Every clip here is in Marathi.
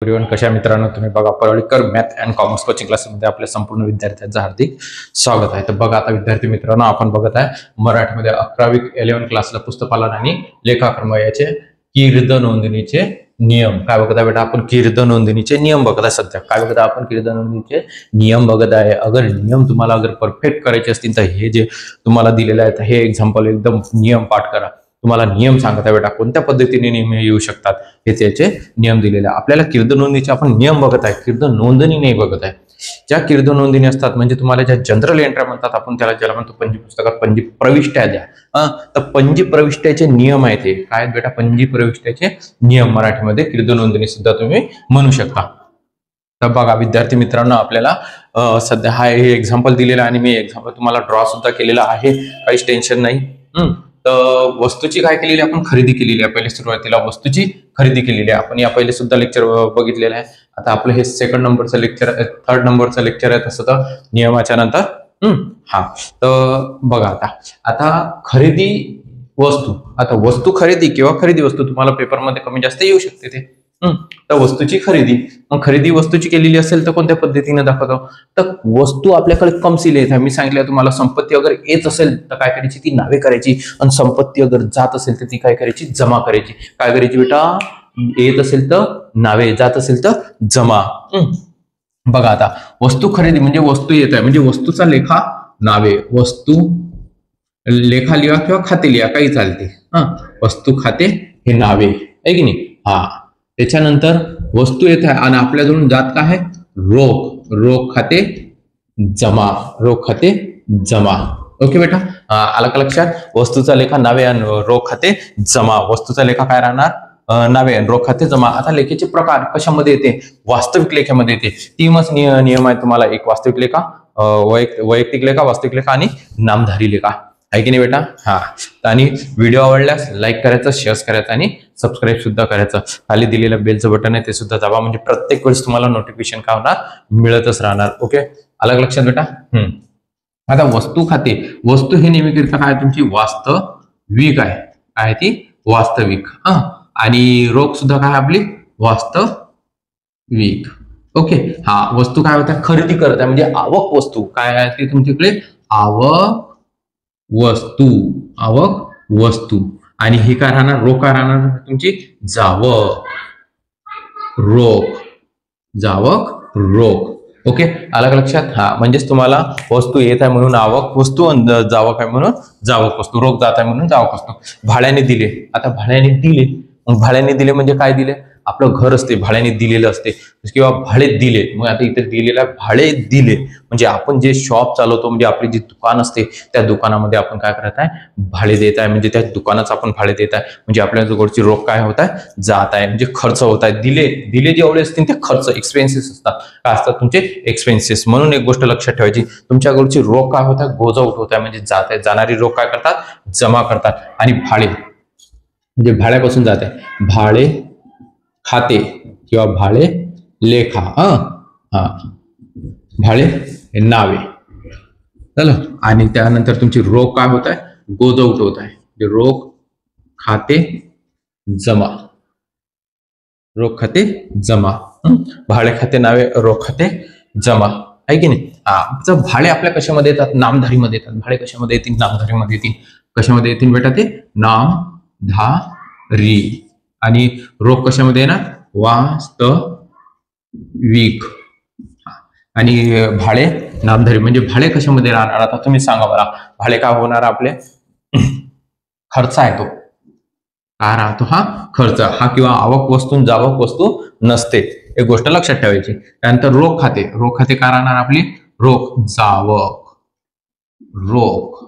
एव्हरीवन, कशा मित्रांनो तुम्ही बघा Parlikar math and commerce coaching क्लासेसमध्ये आपल्या संपूर्ण विद्यार्थ्यांचं हार्दिक स्वागत आहे। तर बघा आता विद्यार्थी मित्रांनो, आपण बघत आहे मराठीमध्ये 11वी 11 क्लासला पुस्तकपालन आणि लेखाक्रम याचे कीर्द नोंदणीचे नियम काय बघत आहे बेटा आपण? कीर्द नोंदणीचे नियम बघत आहे। सध्या काय बघत आहे आपण? कीर्द नोंदणीचे नियम बघत आहे। अगर नियम तुम्हाला अगर परफेक्ट करायचे असतील तर हे जे तुम्हाला दिलेले आहेत हे एक्झाम्पल एकदम नियम पाठ करा। तुम्हाला नियम सांगत आहे बेटा कोणत्या पद्धतीने नियम येऊ शकतात हे त्याचे नियम दिलेले आहे। आपल्याला कीर्द नोंदणीचे आपण नियम बघत आहे, कीर्द नोंदणी नाही बघत आहे। ज्या कीर्द नोंदणी असतात म्हणजे तुम्हाला ज्या जनरल एंट्री म्हणतात आपण त्याला ज्याला म्हणतो पंजी पुस्तकात पंजी प्रविष्ट्या द्या। तर पंजी प्रविष्ट्याचे नियम आहेत हे काय बेटा? पंजी प्रविष्ट्याचे नियम मराठीमध्ये कीर्द नोंदणी सुद्धा तुम्ही म्हणू शकता। तर बघा विद्यार्थी मित्रांनो, आपल्याला सध्या हा हे एक्झाम्पल दिलेला आणि मी एक्झाम्पल तुम्हाला ड्रॉ सुद्धा केलेला आहे, काहीच टेन्शन नाही। तर वस्तूची काय केलेली आपण? खरेदी केलेली आहे। पहिले सुरुवातीला वस्तूची खरेदी केलेली आहे आपण, या पहिले सुद्धा लेक्चर बघितलेलं आहे। आता आपलं हे सेकंड नंबरचं लेक्चर, थर्ड नंबरचं लेक्चर आहे तसं तर नियमाच्या नंतर। हा तर बघा आता खरेदी वस्तू, आता वस्तू खरेदी किंवा खरेदी वस्तू तुम्हाला पेपरमध्ये कमी जास्त येऊ शकते ते। तर वस्तूची खरेदी, मग खरेदी वस्तूची केलेली असेल तर कोणत्या पद्धतीने दाखवतो? तर वस्तू आपल्याकडे कमसील येत आहे। मी सांगितलं तुम्हाला संपत्ती अगर येत असेल तर काय करायची? ती नावे करायची, आणि संपत्ती अगर जात असेल तर ती काय करायची? जमा करायची। काय करायची बेटा? येत असेल तर नावे, जात असेल तर जमा। बघा आता वस्तू खरेदी म्हणजे वस्तू येत आहे म्हणजे वस्तूचा लेखा नावे, वस्तू लेखा लिहा किंवा खाते लिहा काही चालते। वस्तू खाते हे नावे आहे की नाही? हा त्याच्यानंतर वस्तू येत आहे आणि आपल्याजवळून जात काय आहे? रोख, रोख खाते जमा, रोख खाते जमा। ओके बेटा, आलं का लक्षात? वस्तूचा लेखा नावे आणि रोख खाते जमा। वस्तूचा लेखा काय राहणार? नावे आणि रोख खाते जमा। आता लेखाचे प्रकार कशामध्ये येते? वास्तविक लेखामध्ये येते। तीनच नियम आहे तुम्हाला, एक वास्तविक लेखा, वैयक्तिक लेखा, वास्तविक लेखा आणि नामधारी लेखा आहे की नाही बेटा? हा, आणि व्हिडिओ आवडल्यास लाईक करायचं, शेअर करायचं आणि सबस्क्राईब सुद्धा करायचं। खाली दिलेलं बेलचं बटन आहे ते सुद्धा दाबा, म्हणजे प्रत्येक वेळेस तुम्हाला नोटिफिकेशन काय होणार? मिळतच राहणार। ओके, अलग लक्षात बेटा? आता वस्तू खाते, वस्तू हे नेहमीकरिता काय तुमची? वास्तविक आहे, काय ती? वास्तविक। आणि रोख सुद्धा काय आपली? वास्तविक। ओके, हा वस्तू काय होत्या? खरेदी करत आहे म्हणजे आवक वस्तू काय आहे ती तुमच्याकडे? आवक वस्तू, आवक वस्तू। आणि हे काय राहणार? रोख काय राहणार तुमची? जावक, रोख, जावक रोख। ओके, अलग लक्षात? हा, म्हणजेच तुम्हाला वस्तू येत आहे म्हणून आवक वस्तू आणि जावक आहे म्हणून जावक वस्तू, रोख जात आहे म्हणून जावक वस्तू। भाड्याने दिले, आता भाड्याने दिले, मग भाड्याने दिले म्हणजे काय दिले? आपलं घर असते भाड्याने दिलेलं असते किंवा भाडे दिले। मग आता इथे दिलेला भाडे दिले म्हणजे आपण जे शॉप चालवतो म्हणजे आपली जी दुकान असते त्या दुकानामध्ये आपण काय करत आहे? भाडे देत आहे, म्हणजे त्या दुकानाचं आपण भाडे देत आहे म्हणजे आपल्या जवळची रोख काय होत आहे? जात आहे, म्हणजे खर्च होत आहे। दिले जेवढे असतील ते खर्च, एक्सपेन्सेस असतात। काय असतात तुमचे? एक्सपेन्सेस। म्हणून एक गोष्ट लक्षात ठेवायची, तुमच्याकडची रोख काय होत आहे? गोज आउट होत आहे म्हणजे जात आहे। जाणारी रोख काय करतात? जमा करतात। आणि भाडे म्हणजे भाड्यापासून जात आहे, भाडे खाते किंवा भाडे लेखा, भाडे नावे चला। आणि त्यानंतर तुमची रोख काय होत आहे? गोज आउट होत आहे, रोख खाते जमा, रोख खाते जमा। भाडे खाते नावे, रोख खाते जमा आहे की नाही? तर भाडे आपल्या कशामध्ये येतात? नामधारीमध्ये येतात। भाडे कशामध्ये येतील? नामधारीमध्ये येतील। कशामध्ये येतील बेटा ते? नामधारी। आणि रोख कशामध्ये येणार? वास्तविक। आणि भाडे नामधारी म्हणजे भाडे कशामध्ये राहणार? आता तुम्ही सांगा मला, भाडे काय होणार? आपले खर्च आहे तो काय राहतो? हा खर्च, हा किंवा आवक वस्तू जावक वस्तू नसते, एक गोष्ट लक्षात ठेवायची। त्यानंतर रोख खाते, रोख खाते काय राहणार आपली? रोख जावक, रोख।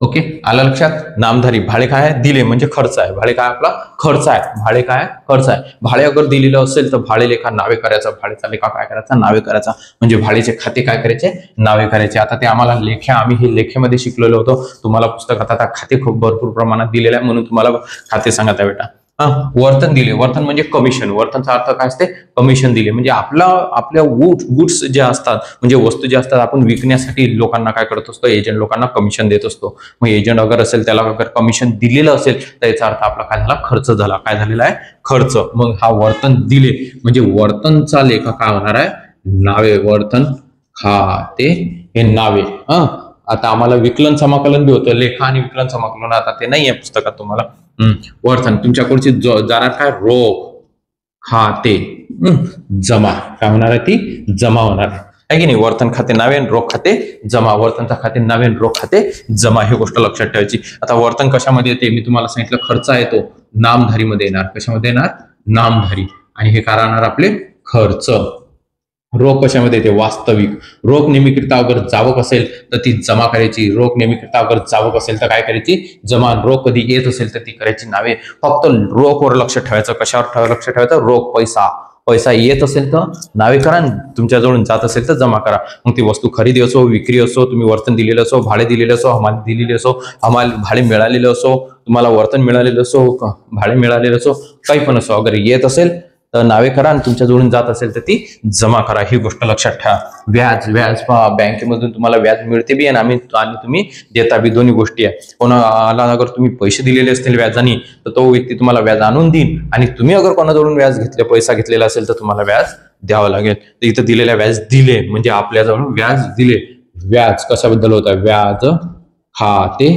ओके, आलं लक्षात? नामधारी, भाडे काय आहे? दिले म्हणजे खर्च आहे, भाडे काय आपला? खर्च आहे, भाडे काय? खर्च आहे। भाडे अगर दिलेलं असेल तर भाडे लेखा नावे करायचा, भाडेचा लेखा काय करायचा? नावे करायचा, म्हणजे भाडेचे खाते काय करायचे? नावे करायचे। आता ते आम्हाला लेखे, आम्ही हे लेखेमध्ये शिकलेलो होतो, तुम्हाला पुस्तकात आता खाते खूप भरपूर प्रमाणात दिलेलं आहे म्हणून तुम्हाला खाते सांगत आहे बेटा। वर्तन दिले, वर्तन म्हणजे कमिशन, वर्तनचा अर्थ काय असते, कमिशन दिले म्हणजे आपल्या गुड्स जे असतात म्हणजे वस्तू जे असतात आपण विकण्यासाठी लोकांना काय करत असतो, एजंट लोकांना कमिशन देत असतो. मग एजंट अगर असेल त्याला अगर कमिशन दिलेलं असेल तर याचा अर्थ आपला काय झाला, खर्च झाला. काय झालेला आहे, खर्च. मग हा वर्तन दिले म्हणजे वर्तनचा लेखा काय होणार आहे, नावे. वर्तन खाते हे नावे. आता आम्हाला विकलन समाकलन बी होतं, लेखा आणि विकलन समाकलन आता ते नाही आहे पुस्तकात तुम्हाला. वर्तन तुमच्याकडची जाणार काय, रोख खाते जमा. काय होणार आहे, ती जमा होणार आहे की नाही. वर्तन खाते नावे आणि रोख खाते जमा. वर्तनचा खाते नावे आणि रोख खाते जमा, ही गोष्ट लक्षात ठेवायची. आता वर्तन कशामध्ये येते, मी तुम्हाला सांगितलं खर्च आहे तो नामधारी मध्ये येणार. कशामध्ये येणार, नामधारी. आणि हे काय राहणार आपले, खर्च. रोख कशामध्ये येते, वास्तविक. रोख नेहमीकरिता अगर जावक असेल तर ती जमा करायची. रोख नेहमीकरिता अगर जावक असेल तर काय करायची, जमा. रोख कधी येत असेल तर ती करायची नावे. फक्त रोखवर लक्ष ठेवायचं. कशावर लक्ष ठेवायचं, रोख, पैसा. पैसा येत असेल तर नावे करा, तुमच्याजवळून जात असेल तर जमा करा. मग ती वस्तू खरेदी असो, विक्री असो, तुम्ही वर्तन दिलेलं असो, भाडे दिलेलं असो, हमाल दिलेली असो, भाडे मिळालेलं असो, तुम्हाला वर्तन मिळालेलं असो, भाडे मिळालेलं असो, काही पण असो, अगर येत असेल तर नावे करा आणि तुमच्याजवळून जात असेल तर ती जमा करा. ही गोष्ट लक्षात ठेवा. व्याज पहा, बँकेमधून तुम्हाला व्याज मिळते बी आणि तुम्ही देता बी, दोन्ही गोष्टी आहे. कोणाला अगर तुम्ही पैसे दिलेले असतील व्याजाने तर तो व्यक्ती तुम्हाला व्याज आणून देईल आणि तुम्ही अगर कोणाजवळून व्याज घेतले, पैसा घेतलेला असेल तर तुम्हाला व्याज द्यावं लागेल. तर इथं दिलेल्या व्याज दिले म्हणजे आपल्याजवळ व्याज दिले. व्याज कशाबद्दल होत आहे, व्याज खाते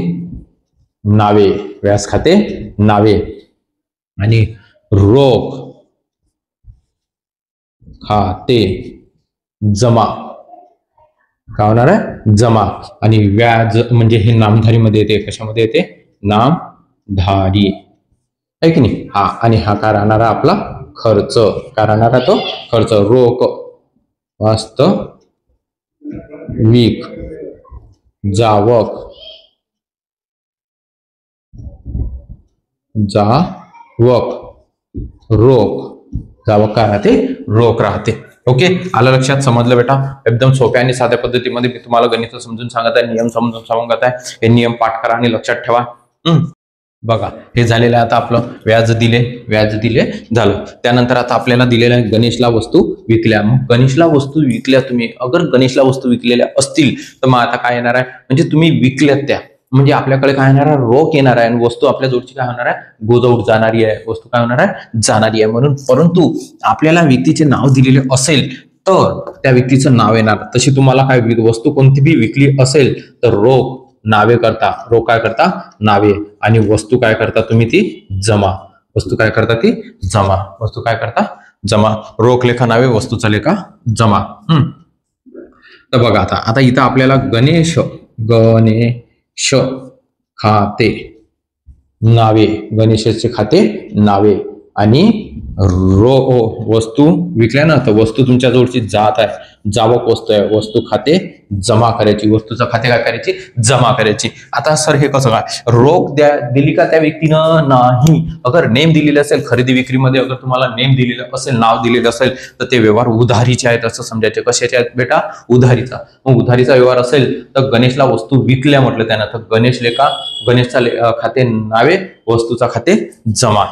नावे. व्याज खाते नावे. आणि रोख खाते जमा. काय होणार आहे, जमा. आणि व्याज म्हणजे हे नामधारी मध्ये येते. कशामध्ये येते, नामधारी आहे की नाही. आणि हा काय राहणार आपला खर्च. काय राहणार तो खर्च. रोख वास्तविक जावक रोख जावक काय राहते, रोख राहते. ओके, आलं लक्षात, समजलं बेटा. एकदम सोप्या आणि साध्या पद्धतीमध्ये मी तुम्हाला गणित समजून सांगत आहे, नियम समजून सांगत आहे. हे नियम पाठ करा आणि लक्षात ठेवा. बघा, हे झालेलं आहे आता आपलं व्याज दिले झालं. त्यानंतर आता आपल्याला दिलेल्या गणेशला वस्तू विकल्या. मग गणेशला वस्तू विकल्या तुम्ही, अगर गणेशला वस्तू विकलेल्या असतील तर मग आता काय येणार आहे, म्हणजे तुम्ही विकल्यात त्या म्हणजे आपल्याकडे काय येणार आहे, रोख येणार आहे आणि वस्तू आपल्या जोडची काय होणार आहे, गोजवट जाणारी आहे. वस्तू काय होणार आहे, जाणारी आहे. म्हणून परंतु आपल्याला व्यक्तीचे नाव दिलेले असेल तर त्या व्यक्तीचं नाव येणार. तशी तुम्हाला काय वस्तू कोणती बी विकली असेल तर रोख नावे करता, रोख काय करता, नावे. आणि वस्तू काय करता तुम्ही, ती जमा. वस्तू काय करता, ती जमा. वस्तू काय करता, जमा. रोख लेखा नावे, वस्तूचा लेखा जमा. तर बघा आता इथं आपल्याला गणेश खाते नावे, गणेशाचे खाते नावे. आणि वस्तू विकल्या ना, तर वस्तू तुमच्या जवळची जात आहे, जावक वस्तू आहे. वस्तू खाते जमा करायची. वस्तूचं खाते काय करायची, जमा करायची. आता सर हे कसं काय, रोख दिली का त्या व्यक्तीनं, नाही. अगर नेम दिलेलं असेल खरेदी विक्रीमध्ये, अगर तुम्हाला नेम दिलेलं असेल, नाव दिलेलं असेल तर ते व्यवहार उधारीचे आहेत असं समजायचे. कशाचे आहेत बेटा, उधारीचा. मग उधारीचा व्यवहार असेल तर गणेशला वस्तू विकल्या म्हटलं त्यानं, तर गणेशचा खाते नावे, वस्तूचा खाते जमा.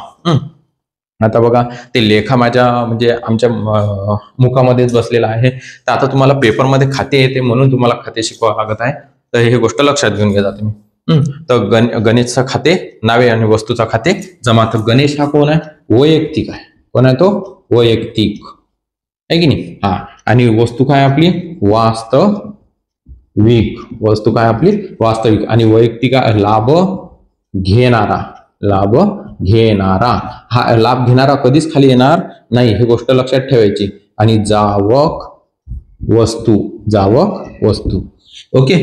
आता बघा, ते लेखा माझ्या म्हणजे आमच्या मुखामध्येच बसलेला आहे. तर आता तुम्हाला पेपरमध्ये खाते येते म्हणून तुम्हाला खाते शिकवावं लागत आहे. तर हे गोष्ट लक्षात घेऊन घ्या तुम्ही. तर गणेशचा खाते नावे आणि वस्तूचा खाते जमा. तर गणेश हा कोण आहे, वैयक्तिक आहे. कोण आहे तो, वैयक्तिक आहे की नाही. आणि वस्तू काय आपली, वास्तविक. वस्तू काय आपली, वास्तविक. आणि वैयक्तिक लाभ घेणारा. हा लाभ घेणारा कधीच खाली येणार नाही, ही गोष्ट लक्षात ठेवायची. आणि जावक वस्तू. ओके,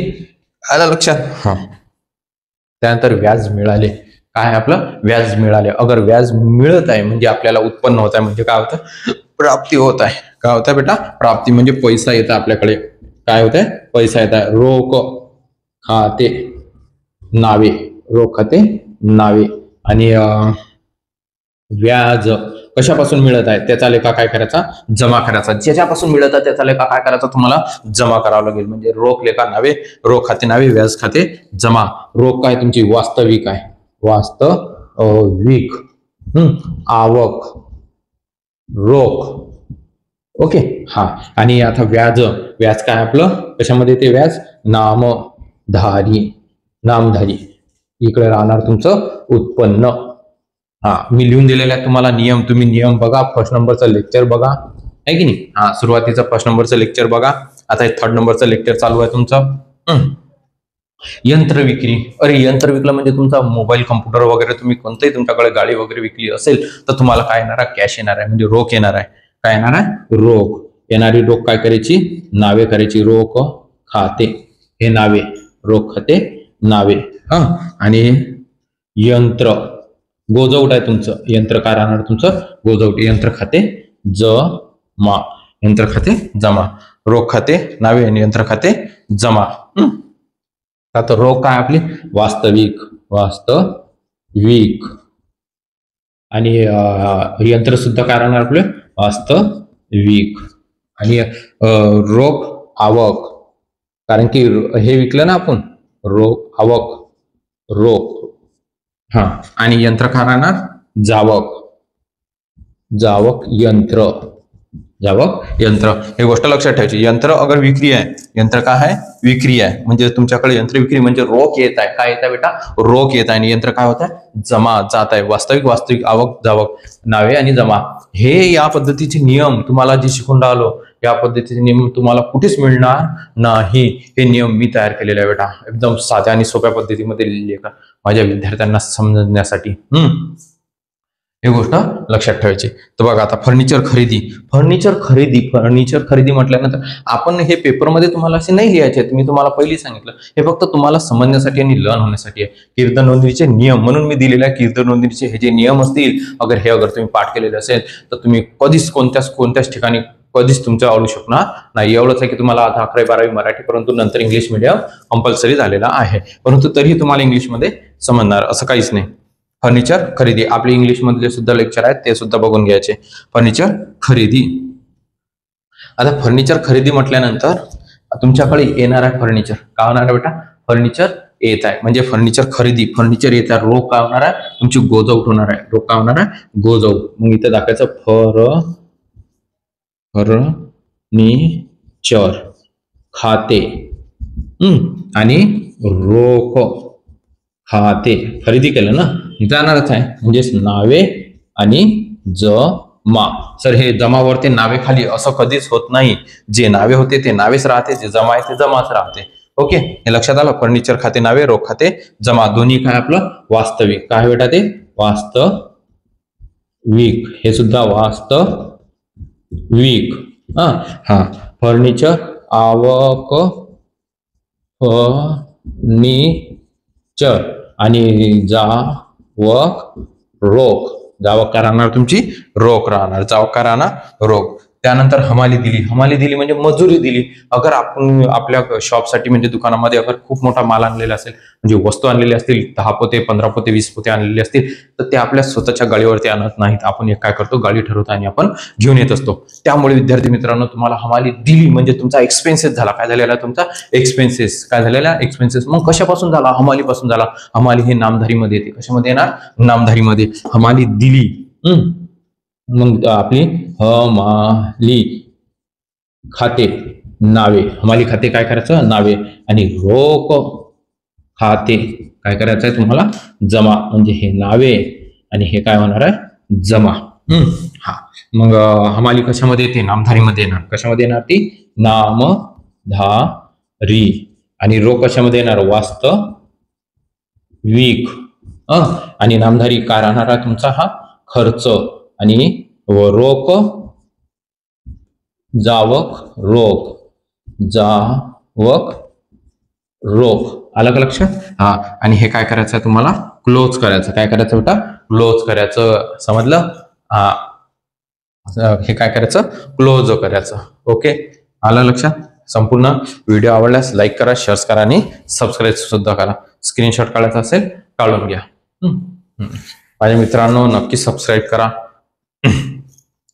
आलं लक्षात. त्यानंतर व्याज मिळाले. काय आपलं, व्याज मिळाले. अगर व्याज मिळत आहे म्हणजे आपल्याला उत्पन्न होत आहे, म्हणजे काय होतं, प्राप्ती होत आहे. काय होत आहे बेटा, प्राप्ती म्हणजे पैसा येत आहे आपल्याकडे. काय होत आहे, पैसा येत आहे. रोख खाते नावे. रोख खाते नावे. आणि व्याज कशापासून मिळत आहे त्याचा लेखा काय करायचा, जमा करायचा. ज्याच्यापासून मिळत आहे त्याचा लेखा काय करायचा, तुम्हाला जमा करावा लागेल. म्हणजे रोख लेखा नावे, रोख खाते नावे, व्याज खाते जमा. रोख काय तुमची वास्तविक आहे, वास्तविक आवक, रोख. ओके. हा, आणि आता व्याज. व्याज काय आपलं, कशामध्ये ते व्याज, नामधारी. नामधारी इकडे राहणार तुमचं उत्पन्न. हा, मी लिहून दिलेला आहे तुम्हाला नियम. तुम्ही नियम बघा, फर्स्ट नंबरचं लेक्चर बघा, आहे की नाही. हा, सुरुवातीचं फर्स्ट नंबरचं लेक्चर बघा. आता थर्ड नंबरचं लेक्चर चालू आहे तुमचं. यंत्र विक्री. अरे, यंत्र विकलं म्हणजे तुमचा मोबाईल, कम्प्युटर वगैरे, तुम्ही कोणतंही तुमच्याकडे गाडी वगैरे विकली असेल तर तुम्हाला काय येणार आहे, कॅश येणार आहे, म्हणजे रोख येणार आहे. काय येणार आहे, रोख. येणारी रोख काय करायची, नावे करायची. रोख खाते, हे नावे, रोख खाते नावे. आणि यंत्र, गोजवट आहे तुमचं. यंत्र काय राहणार तुमचं, गोजवट. यंत्र खाते जमा. यंत्र खाते जमा. रोख खाते नावे आणि यंत्र खाते जमा. आता रोख काय आपली, वास्तविक. वास्तविक. आणि यंत्र सुद्धा काय राहणार आपले, वास्तविक. आणि रोख आवक, कारण की हे विकलं ना आपण, रोख आवक, रोख. हा, आणि यंत्र काय राहणार, जावक. जावक यंत्र. जावक यंत्र. हे गोष्ट लक्षात ठेवायची. यंत्र अगर विक्री आहे, यंत्र काय आहे, विक्री आहे, म्हणजे तुमच्याकडे यंत्र विक्री म्हणजे रोख येत आहे. काय येत आहे बेटा, रोख येत आहे. आणि यंत्र काय होत आहे, जमा, जात आहे. वास्तविक, वास्तविक, आवक, जावक, नावे आणि जमा. हे या पद्धतीचे नियम तुम्हाला जे शिकून राहिलो, या पद्धतीचे नियम तुम्हाला कुठेच मिळणार नाही. हे नियम मी तयार केलेले आहे बेटा, एकदम साध्या आणि सोप्या पद्धतीमध्ये लिहिलेले का माझ्या विद्यार्थ्यांना समजण्यासाठी. ही गोष्ट लक्षात ठेवायची. तर बघा आता फर्निचर खरेदी. फर्निचर खरेदी. फर्निचर खरेदी म्हटल्यानंतर आपण हे पेपरमध्ये तुम्हाला असे नाही लिहायचे. मी तुम्हाला पहिली सांगितलं, हे फक्त तुम्हाला समजण्यासाठी आणि लर्न होण्यासाठी आहे. कीर्तन नोंदणीचे नियम म्हणून मी दिलेले आहे. कीर्तन नोंदणीचे हे जे नियम असतील, अगर तुम्ही पाठ केलेले असेल तर तुम्ही कधीच कोणत्याच ठिकाणी कधीच तुमचं आवडू शकणार नाही. एवढंच आहे की तुम्हाला आता 11वी 12वी मराठी, परंतु नंतर इंग्लिश मीडियम कंपल्सरी झालेला आहे, परंतु तरीही तुम्हाला इंग्लिशमध्ये समजणार असं काहीच नाही. फर्निचर खरेदी आपले इंग्लिश मधले सुद्धा लेक्चर आहेत, ते सुद्धा बघून घ्यायचे. फर्निचर खरेदी. आता फर्निचर खरेदी म्हटल्यानंतर तुमच्याकडे येणार आहे फर्निचर. काय होणार आहे बेटा, फर्निचर येत आहे, म्हणजे फर्निचर खरेदी. फर्निचर येत आहे, रोख काय होणार आहे, तुमची गोजवट होणार आहे. रोख काय होणार आहे, गोजवट. मग इथं दाखवायचं फर्निचर खाते आणि रोख खाते. खरेदी केलं ना, जाणारच आहे, म्हणजेच नावे आणि जमा. सर हे जमावरती नावे खाली असं कधीच होत नाही. जे नावे होते ते नावेच राहते, जे जमा आहे ते जमाच राहते. ओके, हे लक्षात आलं. फर्निचर खाते नावे, रोख खाते जमा. दोन्ही काय आपलं वास्तविक. काय बेटा ते वास्तविक. हे सुद्धा वास्तविक. हा, फर्निचर आवक, फर्निचर आणि जावक रोख. जावक काय राहणार तुमची, रोख राहणार. जावक काय राहणार, रोख. त्यानंतर हमाली दिली. हमाली दिली म्हणजे मजुरी दिली. अगर आपण आपल्या शॉपसाठी म्हणजे दुकानामध्ये अगर खूप मोठा माल आणलेला असेल, म्हणजे वस्तू आणलेली असतील, 10 पोते 15 पोते 20 पोते आणलेले असतील, तर ते आपल्या स्वतःच्या गाडीवरती आणत नाहीत. आपण एक काय करतो, गाडी ठरवतो आणि आपण घेऊन येत असतो. त्यामुळे विद्यार्थी मित्रांनो, तुम्हाला हमाली दिली म्हणजे तुमचा एक्सपेन्सेस झाला. काय झालेला तुमचा एक्सपेन्सेस. काय झालेला एक्सपेन्सेस. मग कशापासून झाला, हमालीपासून झाला. हमाली हे नामधारीमध्ये येते. कशामध्ये येणार, नामधारीमध्ये. हमाली दिली. मग आपली हमाली खाते नावे. हमाली खाते काय करायचं, नावे. आणि रोख खाते काय करायचं आहे तुम्हाला, जमा. म्हणजे हे नावे आणि हे काय होणार आहे, जमा. हा, मग हमाली कशामध्ये येते, नामधारीमध्ये येणार. कशामध्ये येणार ती, नामधारी. आणि रोख कशामध्ये येणार, वास्तविक. आणि नामधारी काय राहणार आहे तुमचा, हा खर्च. आणि रोख जावक रोख. जावक रोख. आलं का लक्षात. हा, आणि हे काय करायचं आहे तुम्हाला, क्लोज करायचं. काय करायचं बेटा, क्लोज करायचं. समजलं. हा, हे काय करायचं, क्लोज करायचं. ओके, आलं लक्षात. संपूर्ण व्हिडिओ आवडल्यास लाईक करा, शेअर करा आणि सबस्क्राईब सुद्धा करा. स्क्रीनशॉट काढायचा असेल काढून घ्या. माझ्या मित्रांनो, नक्की सबस्क्राईब करा,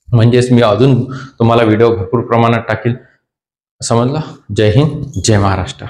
म्हणजेच मी अजून तुम्हाला व्हिडिओ भरपूर प्रमाणात टाकील. समजलं. जय हिंद, जय महाराष्ट्र.